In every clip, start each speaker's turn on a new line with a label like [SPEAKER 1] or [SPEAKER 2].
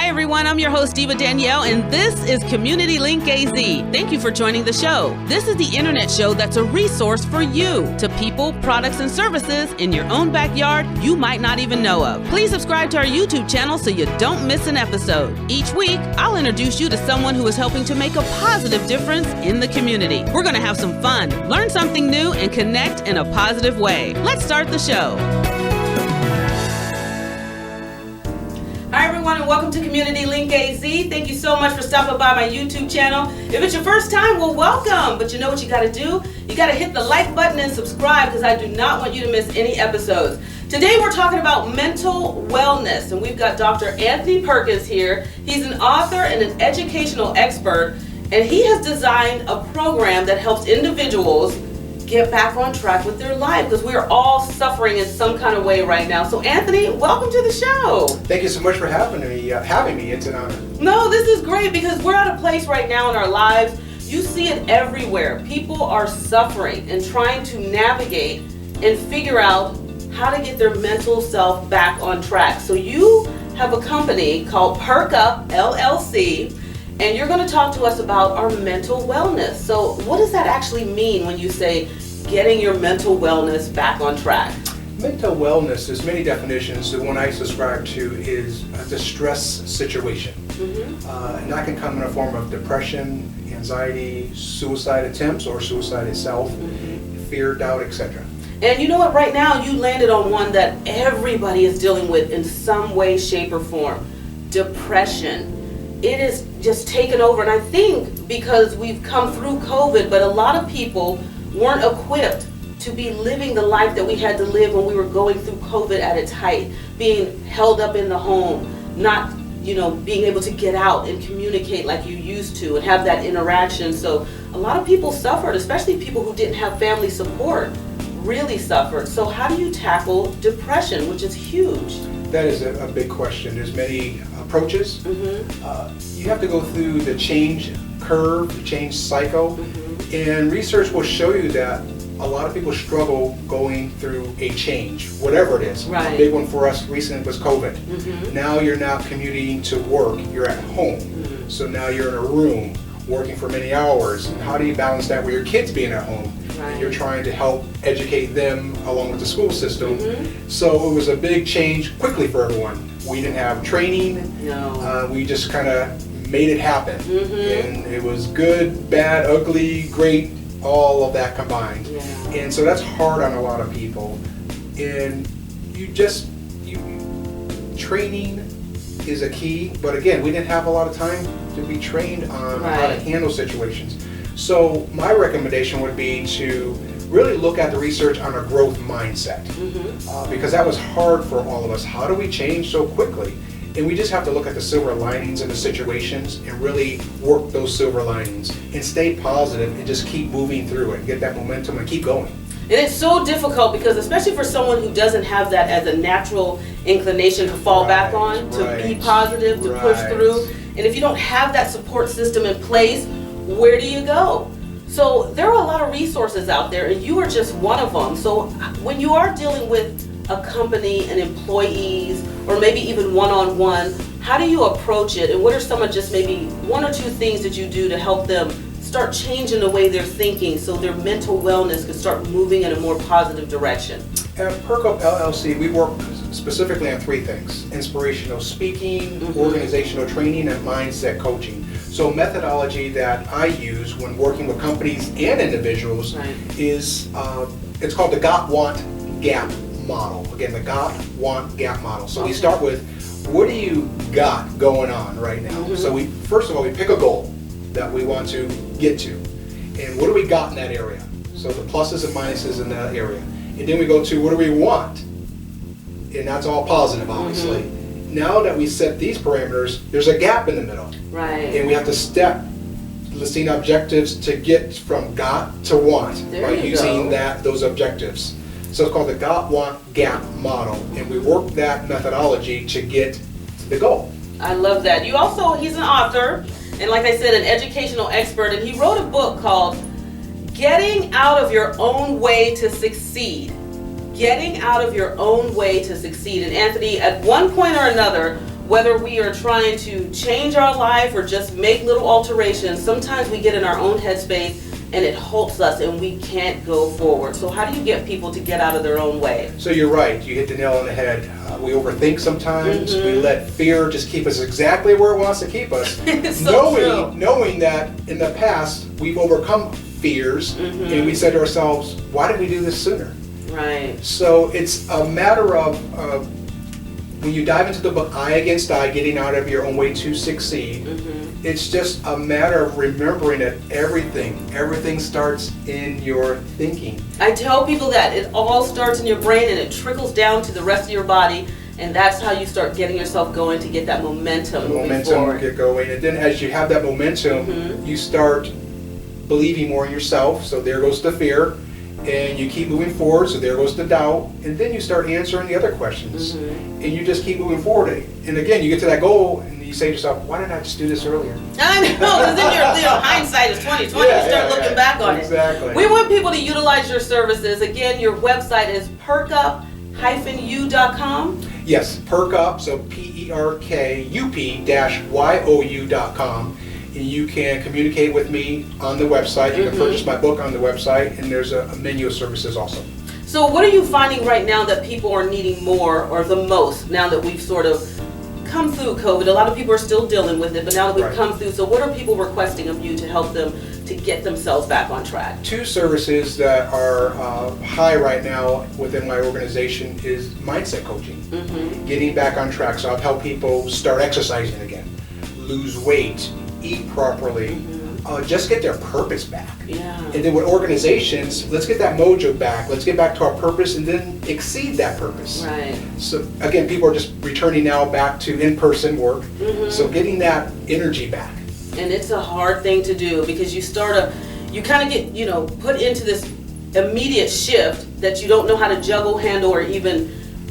[SPEAKER 1] Hi everyone, I'm your host Diva Danielle, and this is Community Link AZ. Thank you for joining the show. This is the internet show that's a resource for you to people, products, and services in your own backyard you might not even know of. Please subscribe to our YouTube channel so you don't miss an episode. Each week, I'll introduce you to someone who is helping to make a positive difference in the community. We're going to have some fun, learn something new, and connect in a positive way. Let's start the show. Hi everyone, and welcome to Community Link AZ. Thank you so much for stopping by my YouTube channel. If it's your first time, well, welcome. But you know what you gotta do? You gotta hit the like button and subscribe, because I do not want you to miss any episodes. Today we're talking about mental wellness, and we've got Dr. Anthony Perkins here. He's an author and an educational expert, and he has designed a program that helps individuals get back on track with their life, because we are all suffering in some kind of way right now. So Anthony, welcome to the show.
[SPEAKER 2] Thank you so much for having me. It's an honor.
[SPEAKER 1] No, this is great, because we're at a place right now in our lives, you see it everywhere. People are suffering and trying to navigate and figure out how to get their mental self back on track. So you have a company called Perk Up LLC, and you're going to talk to us about our mental wellness. So what does that actually mean when you say getting your mental wellness back on track?
[SPEAKER 2] Mental wellness, there's many definitions. The one I subscribe to is a distress situation. And that can come in a form of depression, anxiety, suicide attempts or suicide itself, fear, doubt, etc.
[SPEAKER 1] And you know what, right now you landed on one that everybody is dealing with in some way, shape, or form. Depression. It is just taken over, and I think because we've come through COVID, but a lot of people weren't equipped to be living the life that we had to live when we were going through COVID at its height, being held up in the home, not being able to get out and communicate like you used to and have that interaction. So a lot of people suffered, especially people who didn't have family support, really suffered. So how do you tackle depression, which is huge?
[SPEAKER 2] That is a big question. There's many approaches. You have to go through the change curve, the change cycle, and research will show you that a lot of people struggle going through a change, whatever it is.
[SPEAKER 1] Right.
[SPEAKER 2] A big one for us recently was COVID. Now you're not commuting to work, you're at home. So now you're in a room working for many hours. And how do you balance that with your kids being at home?
[SPEAKER 1] Right.
[SPEAKER 2] You're trying to help educate them along with the school system. So it was a big change quickly for everyone. We didn't have training.
[SPEAKER 1] No.
[SPEAKER 2] We just kind of made it happen. And it was good, bad, ugly, great, all of that combined.
[SPEAKER 1] Yeah.
[SPEAKER 2] And so that's hard on a lot of people. And training is a key, but again, we didn't have a lot of time to be trained on how to handle situations. So my recommendation would be to really look at the research on a growth mindset, because that was hard for all of us. How do we change so quickly? And we just have to look at the silver linings in the situations and really work those silver linings and stay positive and just keep moving through it, get that momentum and keep going.
[SPEAKER 1] And it's so difficult, because especially for someone who doesn't have that as a natural inclination to fall back on, to be positive, to push through. And if you don't have that support system in place, where do you go? So there are a lot of resources out there, and you are just one of them. So when you are dealing with a company and employees, or maybe even one-on-one, how do you approach it? And what are some of just maybe one or two things that you do to help them start changing the way they're thinking so their mental wellness can start moving in a more positive direction?
[SPEAKER 2] At Perk Up LLC, we work specifically on three things: inspirational speaking, organizational training, and mindset coaching. So methodology that I use when working with companies and individuals is, it's called the Got, Want, Gap model. Again, the Got, Want, Gap model. So we start with, what do you got going on right now? So first of all, we pick a goal that we want to get to. And what do we got in that area? So the pluses and minuses in that area. And then we go to, what do we want? And that's all positive, obviously. Now that we set these parameters, there's a gap in the middle. And we have to step listing objectives to get from got to want by using those objectives. So it's called the Got, Want, Gap model, and we work that methodology to get to the goal.
[SPEAKER 1] I love that. He's an author, and like I said, an educational expert, and he wrote a book called Getting Out of Your Own Way to Succeed. Getting out of your own way to succeed. And Anthony, at one point or another, whether we are trying to change our life or just make little alterations, sometimes we get in our own headspace and it halts us and we can't go forward. So how do you get people to get out of their own way?
[SPEAKER 2] So you're right, you hit the nail on the head. We overthink sometimes. We let fear just keep us exactly where it wants to keep us.
[SPEAKER 1] It's so true.
[SPEAKER 2] Knowing that in the past we've overcome fears and we said to ourselves, why didn't we do this sooner?
[SPEAKER 1] Right.
[SPEAKER 2] So it's a matter of when you dive into the book Eye Against Eye, Getting Out of Your Own Way to Succeed, it's just a matter of remembering that everything starts in your thinking.
[SPEAKER 1] I tell people that it all starts in your brain and it trickles down to the rest of your body, and that's how you start getting yourself going to get that momentum moving forward.
[SPEAKER 2] Get going, and then as you have that momentum, you start believing more in yourself, so there goes the fear, and you keep moving forward, so there goes the doubt, and then you start answering the other questions, and you just keep moving forward. And again, you get to that goal, and you say to yourself, why didn't I just do this earlier?
[SPEAKER 1] I know, because then your hindsight is 20/20. You start looking back on it.
[SPEAKER 2] Exactly.
[SPEAKER 1] We want people to utilize your services. Again, your website is perkup-u.com.
[SPEAKER 2] Yes, Perkup, so PERKUP-YOU.com. And you can communicate with me on the website. You can purchase my book on the website, and there's a menu of services also.
[SPEAKER 1] So what are you finding right now that people are needing more or the most now that we've sort of come through COVID? A lot of people are still dealing with it, but now that we've come through, so what are people requesting of you to help them to get themselves back on track?
[SPEAKER 2] Two services that are high right now within my organization is mindset coaching, getting back on track. So I've helped people start exercising again, lose weight, eat properly, just get their purpose back. And then with organizations, let's get that mojo back. Let's get back to our purpose and then exceed that purpose.
[SPEAKER 1] Right.
[SPEAKER 2] So again, people are just returning now back to in-person work. So getting that energy back.
[SPEAKER 1] And it's a hard thing to do because you kind of get, put into this immediate shift that you don't know how to juggle, handle, or even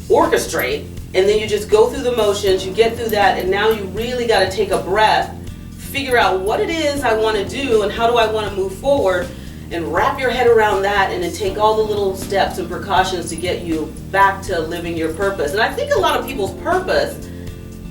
[SPEAKER 1] orchestrate. And then you just go through the motions, you get through that, and now you really got to take a breath, figure out what it is I want to do and how do I want to move forward, and wrap your head around that, and then take all the little steps and precautions to get you back to living your purpose. And I think a lot of people's purpose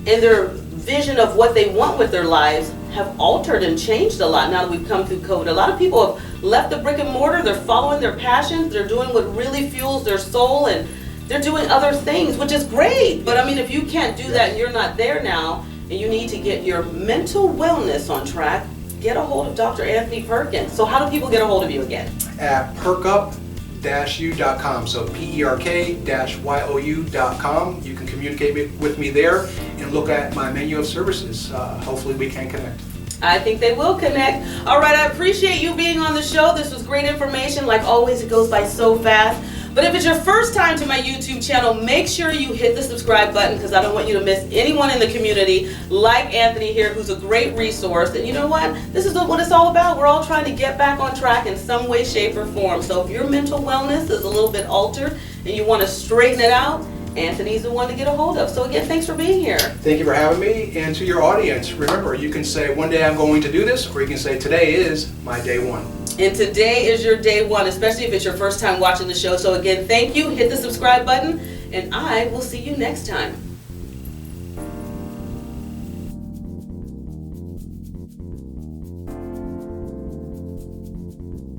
[SPEAKER 1] and their vision of what they want with their lives have altered and changed a lot now that we've come through COVID. A lot of people have left the brick and mortar, they're following their passions, they're doing what really fuels their soul, and they're doing other things, which is great. But I mean, if you can't do that and you're not there now, and you need to get your mental wellness on track, get a hold of Dr. Anthony Perkins. So how do people get a hold of you again?
[SPEAKER 2] At perkup-u.com, so PERK-YOU.com. You can communicate with me there and look at my menu of services. Hopefully we can connect.
[SPEAKER 1] I think they will connect. All right, I appreciate you being on the show. This was great information. Like always, it goes by so fast. But if it's your first time to my YouTube channel, make sure you hit the subscribe button because I don't want you to miss anyone in the community like Anthony here, who's a great resource. And you know what? This is what it's all about. We're all trying to get back on track in some way, shape, or form. So if your mental wellness is a little bit altered and you want to straighten it out, Anthony's the one to get a hold of. So again, thanks for being here.
[SPEAKER 2] Thank you for having me. And to your audience, remember, you can say, one day I'm going to do this, or you can say, today is my day one.
[SPEAKER 1] And today is your day one, especially if it's your first time watching the show. So again, thank you. Hit the subscribe button, and I will see you next time.